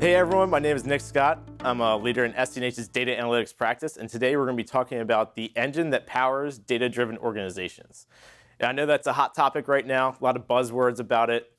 Hey everyone, my name is Nick Scott. I'm a leader in SC&H's data analytics practice, and today we're going to be talking about the engine that powers data-driven organizations. And I know that's a hot topic right now, a lot of buzzwords about it.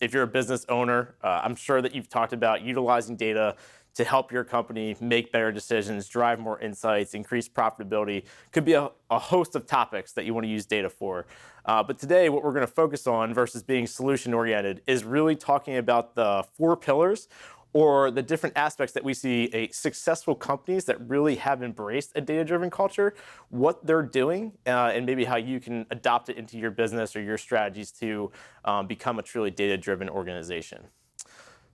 If you're a business owner, I'm sure that you've talked about utilizing data to help your company make better decisions, drive more insights, increase profitability. Could be a host of topics that you want to use data for. But today, what we're going to focus on versus being solution-oriented is really talking about the 4 pillars or the different aspects that we see successful companies that really have embraced a data-driven culture, what they're doing, and maybe how you can adopt it into your business or your strategies to become a truly data-driven organization.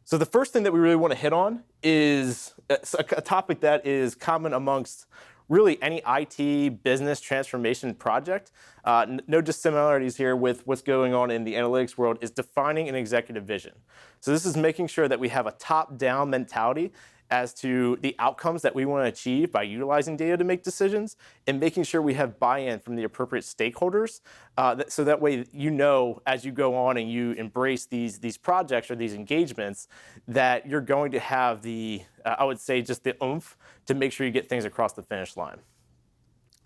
So the first thing that we really want to hit on is a topic that is common amongst really any IT business transformation project. No dissimilarities here with what's going on in the analytics world is defining an executive vision. So this is making sure that we have a top-down mentality as to the outcomes that we want to achieve by utilizing data to make decisions, and making sure we have buy-in from the appropriate stakeholders, so that way you know as you go on and you embrace these projects or these engagements that you're going to have the, I would say, just the oomph to make sure you get things across the finish line.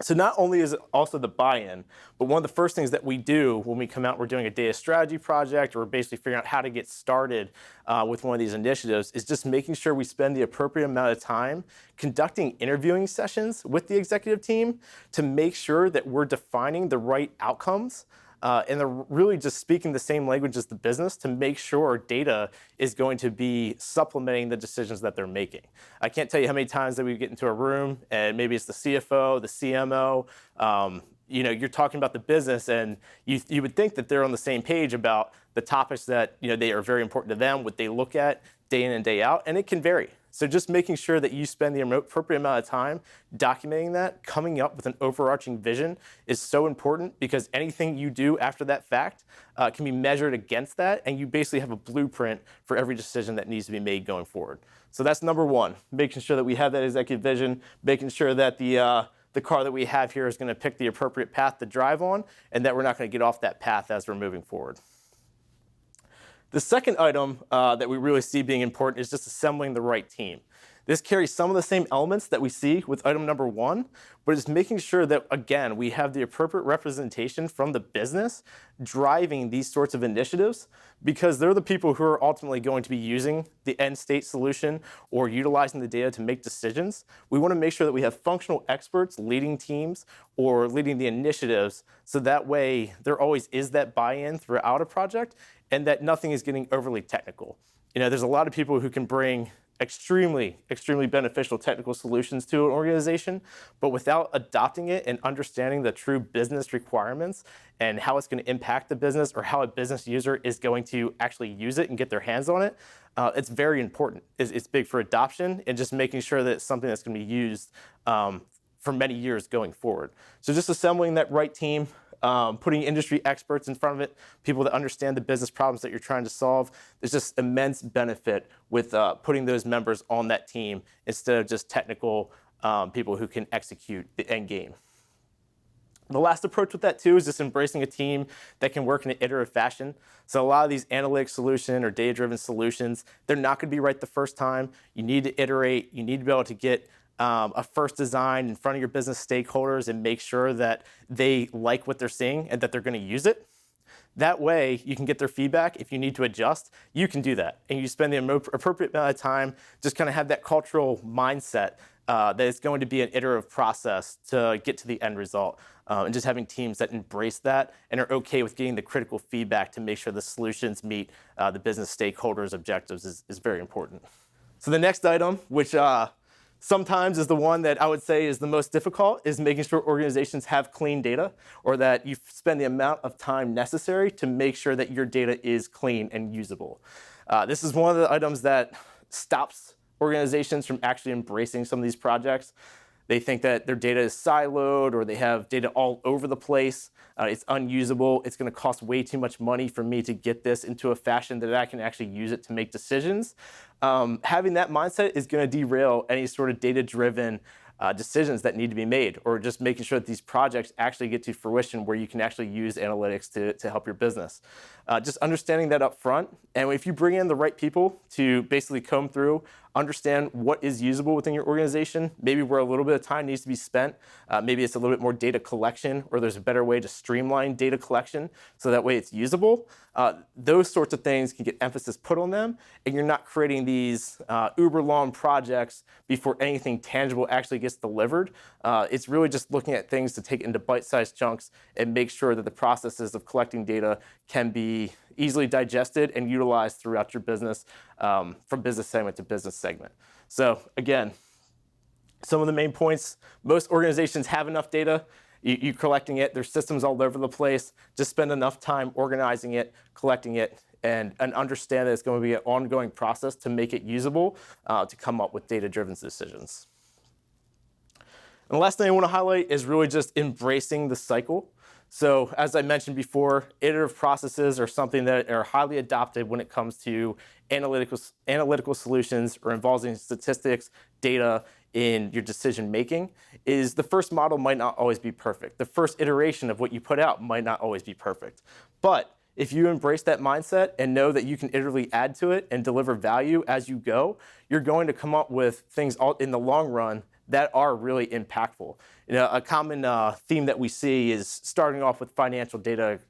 So not only is it also the buy-in, but one of the first things that we do when we come out, we're doing a data strategy project, or we're basically figuring out how to get started with one of these initiatives, is just making sure we spend the appropriate amount of time conducting interviewing sessions with the executive team to make sure that we're defining the right outcomes and they're really just speaking the same language as the business to make sure data is going to be supplementing the decisions that they're making. I can't tell you how many times that we get into a room and maybe it's the CFO, the CMO, you're talking about the business, and you would think that they're on the same page about the topics that they are very important to them, what they look at day in and day out, and it can vary. So just making sure that you spend the appropriate amount of time documenting that, coming up with an overarching vision is so important, because anything you do after that fact can be measured against that, and you basically have a blueprint for every decision that needs to be made going forward. So that's number one, making sure that we have that executive vision, making sure that the car that we have here is going to pick the appropriate path to drive on, and that we're not going to get off that path as we're moving forward. The second item that we really see being important is just assembling the right team. This carries some of the same elements that we see with item number 1, but it's making sure that, again, we have the appropriate representation from the business driving these sorts of initiatives, because they're the people who are ultimately going to be using the end state solution or utilizing the data to make decisions. We want to make sure that we have functional experts leading teams or leading the initiatives, so that way there always is that buy-in throughout a project, and that nothing is getting overly technical. There's a lot of people who can bring extremely beneficial technical solutions to an organization, but without adopting it and understanding the true business requirements and how it's going to impact the business, or how a business user is going to actually use it and get their hands on it, it's very important. It's big for adoption and just making sure that it's something that's going to be used for many years going forward. So just assembling that right team, putting industry experts in front of it, people that understand the business problems that you're trying to solve. There's just immense benefit with putting those members on that team instead of just technical people who can execute the end game. The last approach with that too is just embracing a team that can work in an iterative fashion. So a lot of these analytics solution or data-driven solutions, they're not going to be right the first time. You need to iterate. You need to be able to get a first design in front of your business stakeholders and make sure that they like what they're seeing and that they're going to use it. That way, you can get their feedback. If you need to adjust, you can do that. And you spend the appropriate amount of time, just kind of have that cultural mindset that it's going to be an iterative process to get to the end result. And just having teams that embrace that and are okay with getting the critical feedback to make sure the solutions meet the business stakeholders' objectives is very important. So the next item, which sometimes is the one that I would say is the most difficult, is making sure organizations have clean data, or that you spend the amount of time necessary to make sure that your data is clean and usable. This is one of the items that stops organizations from actually embracing some of these projects. They think that their data is siloed, or they have data all over the place. It's unusable. It's going to cost way too much money for me to get this into a fashion that I can actually use it to make decisions. Having that mindset is going to derail any sort of data-driven decisions that need to be made, or just making sure that these projects actually get to fruition where you can actually use analytics to help your business. Just understanding that up front, and if you bring in the right people to basically comb through, understand what is usable within your organization, maybe where a little bit of time needs to be spent, maybe it's a little bit more data collection, or there's a better way to streamline data collection so that way it's usable. Those sorts of things can get emphasis put on them, and you're not creating these uber long projects before anything tangible actually gets delivered. It's really just looking at things to take into bite-sized chunks and make sure that the processes of collecting data can be easily digested and utilized throughout your business, from business segment to business segment. So again, some of the main points: most organizations have enough data. You're collecting it. There's systems all over the place. Just spend enough time organizing it, collecting it, and understand that it's going to be an ongoing process to make it usable, to come up with data-driven decisions. And the last thing I want to highlight is really just embracing the cycle. So as I mentioned before, iterative processes are something that are highly adopted when it comes to analytical solutions or involving statistics, data in your decision making. Is the first model might not always be perfect. The first iteration of what you put out might not always be perfect. But if you embrace that mindset and know that you can iteratively add to it and deliver value as you go, you're going to come up with things in the long run that are really impactful. You know, a common theme that we see is starting off with financial data,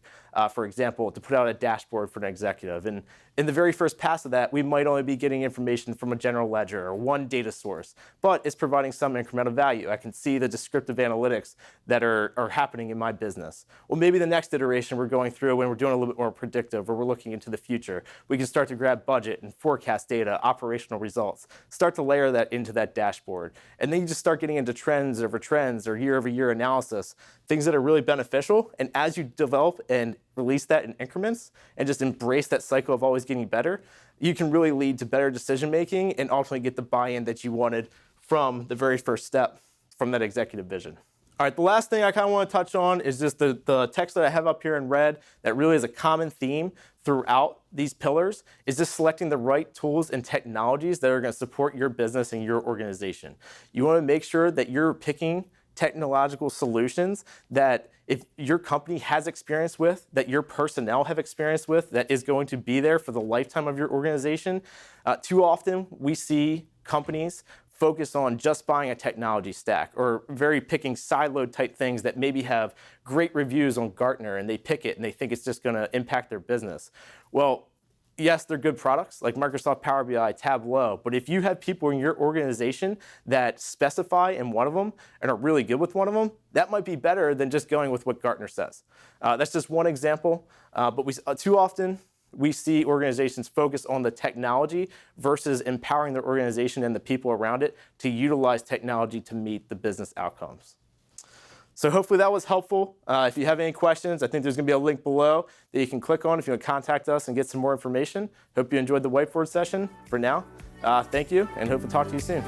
for example, to put out a dashboard for an executive. And in the very first pass of that, we might only be getting information from a general ledger or one data source, but it's providing some incremental value. I can see the descriptive analytics that are happening in my business. Well, maybe the next iteration we're going through when we're doing a little bit more predictive, or we're looking into the future, we can start to grab budget and forecast data, operational results, start to layer that into that dashboard. And then you just start getting into trends or year-over-year analysis, things that are really beneficial. And as you develop and release that in increments and just embrace that cycle of always getting better, you can really lead to better decision making and ultimately get the buy-in that you wanted from the very first step from that executive vision. All right, the last thing I kind of want to touch on is just the text that I have up here in red that really is a common theme throughout these pillars, is just selecting the right tools and technologies that are going to support your business and your organization. You want to make sure that you're picking technological solutions that if your company has experience with, that your personnel have experience with, that is going to be there for the lifetime of your organization. Too often we see companies focus on just buying a technology stack, or very picking siloed type things that maybe have great reviews on Gartner, and they pick it and they think it's just going to impact their business. Well, yes, they're good products like Microsoft Power BI, Tableau, but if you have people in your organization that specify in one of them and are really good with one of them, that might be better than just going with what Gartner says. That's just one example, but too often we see organizations focus on the technology versus empowering their organization and the people around it to utilize technology to meet the business outcomes. So hopefully that was helpful. If you have any questions, I think there's going to be a link below that you can click on if you want to contact us and get some more information. Hope you enjoyed the whiteboard session. For now, thank you, and hope to talk to you soon.